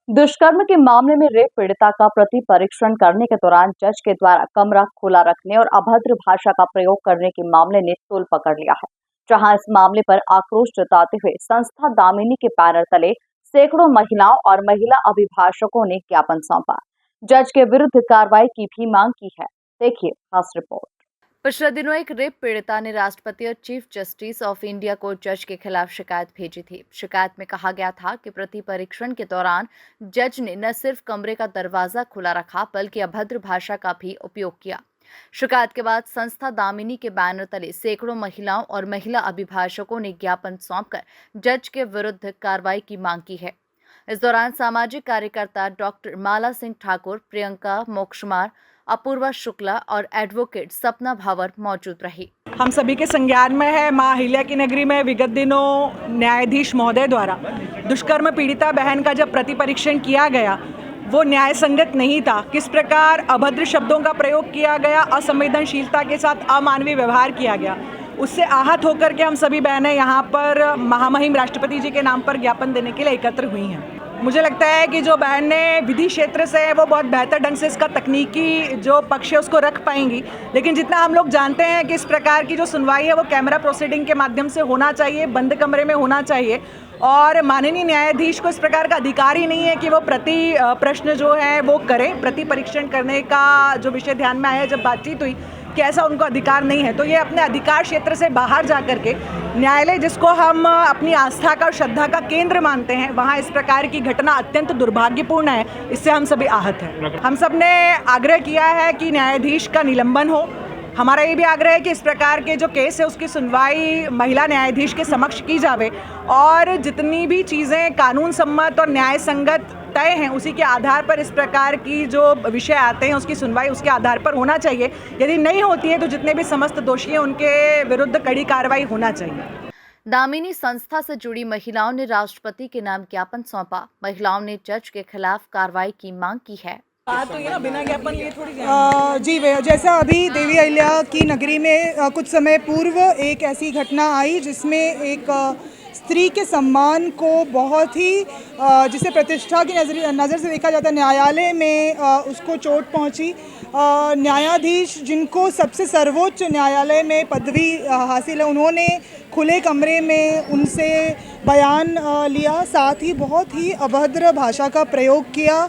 दुष्कर्म के मामले में रेप पीड़िता का प्रति परीक्षण करने के दौरान जज के द्वारा कमरा खुला रखने और अभद्र भाषा का प्रयोग करने के मामले ने तूल पकड़ लिया है। जहां इस मामले पर आक्रोश जताते हुए संस्था दामिनी के बैनर तले सैकड़ों महिलाओं और महिला अभिभाषकों ने ज्ञापन सौंपा। जज के विरुद्ध कार्रवाई की भी मांग की है। देखिए खास रिपोर्ट। पिछले दिनों एक रेप पीड़िता ने राष्ट्रपति और चीफ जस्टिस ऑफ इंडिया को जज के खिलाफ शिकायत भेजी थी। शिकायत में कहा गया था कि प्रति परीक्षण के दौरान जज ने न सिर्फ कमरे का दरवाजा खुला रखा बल्कि अभद्र भाषा का भी उपयोग किया। शिकायत के बाद संस्था दामिनी के बैनर तले सैकड़ों महिलाओं और महिला अभिभाषकों ने ज्ञापन सौंपकर जज के विरुद्ध कार्रवाई की मांग की है। इस दौरान सामाजिक कार्यकर्ता डॉक्टर माला सिंह ठाकुर, प्रियंका मोक्षमार, अपूर्वा शुक्ला और एडवोकेट सपना भावर मौजूद रही। हम सभी के संज्ञान में है मां अहिल्या की नगरी में विगत दिनों न्यायाधीश महोदय द्वारा दुष्कर्म पीड़िता बहन का जब प्रति परीक्षण किया गया वो न्याय संगत नहीं था। किस प्रकार अभद्र शब्दों का प्रयोग किया गया, असंवेदनशीलता के साथ अमानवीय व्यवहार किया गया, उससे आहत होकर के हम सभी बहनें यहाँ पर महामहिम राष्ट्रपति जी के नाम पर ज्ञापन देने के लिए एकत्र हुई हैं। मुझे लगता है कि जो बहन ने विधि क्षेत्र से है वो बहुत बेहतर ढंग से इसका तकनीकी जो पक्ष है उसको रख पाएंगी, लेकिन जितना हम लोग जानते हैं कि इस प्रकार की जो सुनवाई है वो कैमरा प्रोसीडिंग के माध्यम से होना चाहिए, बंद कमरे में होना चाहिए। और माननीय न्यायाधीश को इस प्रकार का अधिकार ही नहीं है कि वो प्रति प्रश्न जो है वो करें। प्रति परीक्षण करने का जो विषय ध्यान में आया जब बातचीत हुई कि ऐसा उनको अधिकार नहीं है, तो ये अपने अधिकार क्षेत्र से बाहर जा कर के न्यायालय जिसको हम अपनी आस्था का और श्रद्धा का केंद्र मानते हैं वहाँ इस प्रकार की घटना अत्यंत दुर्भाग्यपूर्ण है। इससे हम सभी आहत हैं। हम सब ने आग्रह किया है कि न्यायाधीश का निलंबन हो। हमारा ये भी आग्रह है कि इस प्रकार के जो केस है उसकी सुनवाई महिला न्यायाधीश के समक्ष की जावे और जितनी भी चीज़ें कानून सम्मत और न्याय संगत तय हैं उसी के आधार पर इस प्रकार की जो विषय आते हैं उसकी सुनवाई उसके आधार पर होना चाहिए। यदि नहीं होती है तो जितने भी समस्त दोषी हैं उनके विरुद्ध कड़ी कार्रवाई होना चाहिए। दामिनी संस्था से जुड़ी महिलाओं ने राष्ट्रपति के नाम ज्ञापन सौंपा। महिलाओं ने जज के खिलाफ कार्रवाई की मांग की है। तो ये ना बिना ज्ञापन लिए थोड़ी जी जैसा अभी देवी अहिल्या की नगरी में कुछ समय पूर्व एक ऐसी घटना आई जिसमें एक स्त्री के सम्मान को बहुत ही जिसे प्रतिष्ठा की नज़र से देखा जाता है न्यायालय में उसको चोट पहुंची। न्यायाधीश जिनको सबसे सर्वोच्च न्यायालय में पदवी हासिल है उन्होंने खुले कमरे में उनसे बयान लिया, साथ ही बहुत ही अभद्र भाषा का प्रयोग किया।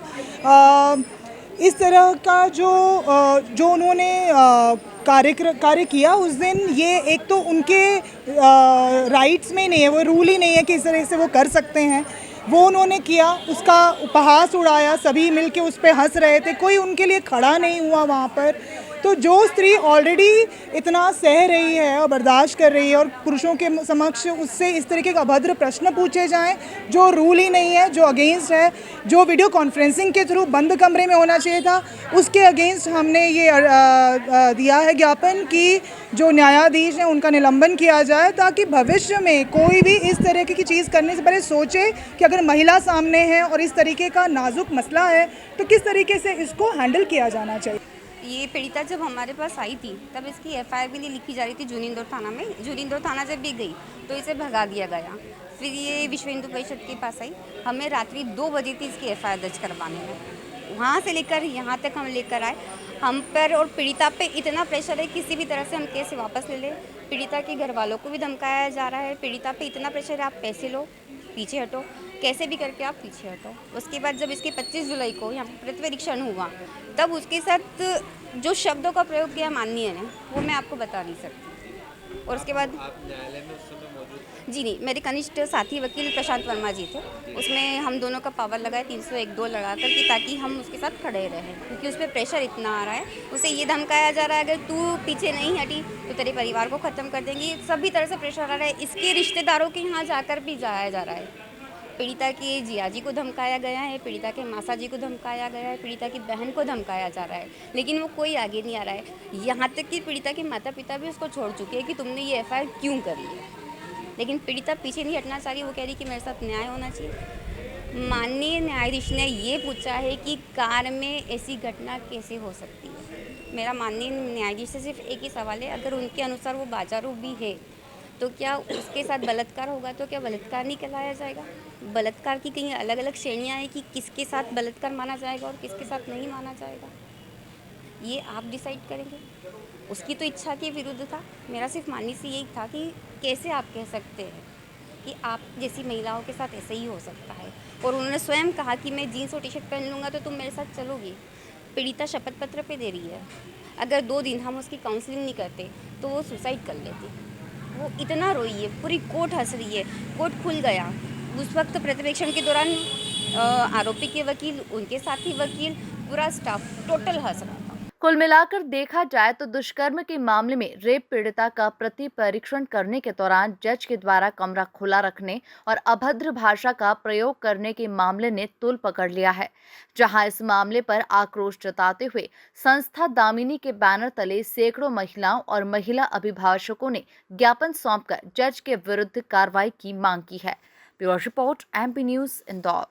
इस तरह का जो उन्होंने कार्य किया उस दिन, ये एक तो उनके राइट्स में नहीं है, वो रूल ही नहीं है कि इस तरह से वो कर सकते हैं। वो उन्होंने किया, उसका उपहास उड़ाया, सभी मिलके उस पर हंस रहे थे, कोई उनके लिए खड़ा नहीं हुआ वहाँ पर। तो जो स्त्री ऑलरेडी इतना सह रही है और बर्दाश्त कर रही है और पुरुषों के समक्ष उससे इस तरीके का अभद्र प्रश्न पूछे जाएं जो रूल ही नहीं है, जो अगेंस्ट है, जो वीडियो कॉन्फ्रेंसिंग के थ्रू बंद कमरे में होना चाहिए था, उसके अगेंस्ट हमने ये दिया है ज्ञापन कि जो न्यायाधीश हैं उनका निलंबन किया जाए ताकि भविष्य में कोई भी इस तरह की चीज़ करने से पहले सोचे कि अगर महिला सामने है और इस तरीके का नाजुक मसला है तो किस तरीके से इसको हैंडल किया जाना चाहिए। ये पीड़िता जब हमारे पास आई थी तब इसकी एफआईआर भी नहीं लिखी जा रही थी जूनी इंदौर थाना में। जूनी इंदौर थाना जब भी गई तो इसे भगा दिया गया। फिर ये विश्व हिंदू परिषद के पास आई, हमें रात्रि 2 बजे थी इसकी एफआईआर दर्ज करवाने में। वहाँ से लेकर यहाँ तक हम लेकर आए। हम पर और पीड़िता पे इतना प्रेशर है किसी भी तरह से हम केस वापस ले लें। पीड़िता के घर वालों को भी धमकाया जा रहा है। पीड़िता पे इतना प्रेशर है, आप पैसे लो, पीछे हटो, कैसे भी करके आप पीछे हटो। उसके बाद जब इसके 25 जुलाई को यहाँ प्रतिपरीक्षण हुआ तब उसके साथ जो शब्दों का प्रयोग किया माननीय ने वो मैं आपको बता नहीं सकती। और उसके बाद आप न्यायालय में उस समय मौजूद? जी नहीं, मेरे कनिष्ठ साथी वकील प्रशांत वर्मा जी थे। उसमें हम दोनों का पावर लगाए 301-2 लगाकर कि ताकि हम उसके साथ खड़े रहें, क्योंकि उस पर प्रेशर इतना आ रहा है। उसे ये धमकाया जा रहा है अगर तू पीछे नहीं हटी तो तेरे परिवार को ख़त्म कर देंगी। सभी तरह से प्रेशर आ रहा है। इसके रिश्तेदारों के यहाँ जाकर भी जाया जा रहा है। पीड़िता के जिया जी को धमकाया गया है, पीड़िता के मासा जी को धमकाया गया है, पीड़िता की बहन को धमकाया जा रहा है, लेकिन वो कोई आगे नहीं आ रहा है। यहाँ तक कि पीड़िता के माता पिता भी उसको छोड़ चुके हैं कि तुमने ये एफआईआर क्यों करी है, लेकिन पीड़िता पीछे नहीं हटना चाह रही। वो कह रही कि मेरे साथ न्याय होना चाहिए। माननीय न्यायाधीश ने ये पूछा है कि कार में ऐसी घटना कैसे हो सकती है। मेरा माननीय न्यायाधीश से सिर्फ एक ही सवाल है, अगर उनके अनुसार वो बाजारू भी है तो क्या उसके साथ बलात्कार होगा तो क्या बलात्कार नहीं कहलाया जाएगा? बलात्कार की कहीं अलग अलग श्रेणियाँ हैं कि किसके साथ बलात्कार माना जाएगा और किसके साथ नहीं माना जाएगा, ये आप डिसाइड करेंगे। उसकी तो इच्छा के विरुद्ध था। मेरा सिर्फ मानने से यही था कि कैसे आप कह सकते हैं कि आप जैसी महिलाओं के साथ ऐसे ही हो सकता है। और उन्होंने स्वयं कहा कि मैं जीन्स और टी शर्ट पहन लूँगा तो तुम मेरे साथ चलोगी। पीड़िता शपथ पत्र पे दे रही है, अगर 2 दिन हम उसकी काउंसलिंग नहीं करते तो वो सुसाइड कर लेती। वो इतना रोई है, पूरी कोर्ट हंस रही है, कोर्ट खुल गया। उस वक्त प्रतिवेक्षण के दौरान आरोपी के वकील, उनके साथी वकील, पूरा स्टाफ टोटल हंस रहा था। कुल मिलाकर देखा जाए तो दुष्कर्म के मामले में रेप पीड़िता का प्रति परीक्षण करने के दौरान जज के द्वारा कमरा खुला रखने और अभद्र भाषा का प्रयोग करने के मामले ने तूल पकड़ लिया है, जहां इस मामले पर आक्रोश जताते हुए संस्था दामिनी के बैनर तले सैकड़ों महिलाओं और महिला अभिभाषकों ने ज्ञापन सौंपकर जज के विरुद्ध कार्रवाई की मांग की है। Bureau report, MP news, Indore.